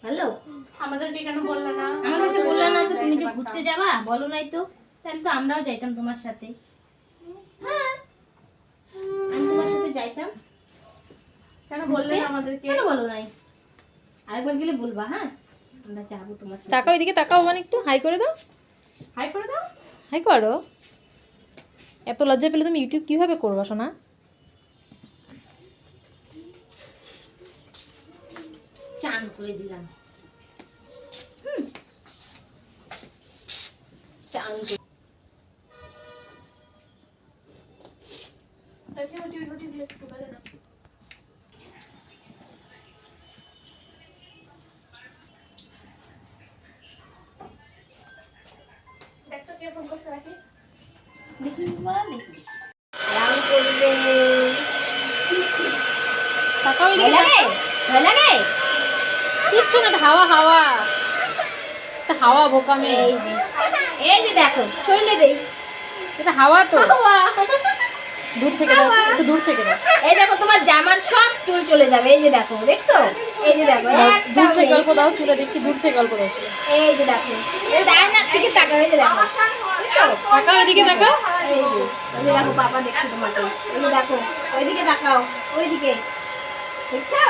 Hello, আমাদেরকে কেন বললে না? আমাদেরকে বললে না তো, তুমি যে ঘুরতে যাবা বলো নাই তো, তাহলে তো আমরাও যাইতাম তোমার সাথে। হ্যাঁ, আমি তোমার সাথে যাইতাম। কেন বললে না আমাদেরকে? কেন বলো নাই? আরেকবার গেলে বলবা। হ্যাঁ, আমরা যাবো তোমার সাথে। তাকাও, এদিকে তাকাও, মানে একটু হাই করে দাও। হাই করে দাও। হাই করো। এত লজ্জা পেলে তুমি ইউটিউব কিভাবে করবা সোনা? চান করে দিলাম। চান করে রুটি দিয়ে একটু বেলে দাও। দেখ তো কে ফোন করছে নাকি? দেখি বলা দেখি। রাম করবে। তাকাও, ভয় এদিকে লাগে? ভয় লাগে? কিচ্ছু না, এটা হাওয়া হাওয়া, এটা হাওয়া বোকামে। এই যে দেখো, শরীরে দেই। এটা হাওয়া তো। হাওয়া। দূর থেকে দাও, একটু দূর থেকে দাও। এই দেখো, তোমার জামার সব চুল চলে যাবে। এই যে দেখো, দেখছো? এই যে দেখো, একটা দূর থেকে নেই। অল্প দাও, চুলে দেখছি দূর থেকে অল্প দাও। এই যে দেখো, এই ডাইনার থেকে তাকাও। এই যে দেখো, দেখছো? তাকাও, এদিকে তাকাও। এই যে দেখো, পাপা দেখছে তোমাকে। এই যে দেখো, ওইদিকে তাকাও, ওইদিকে, দেখছো?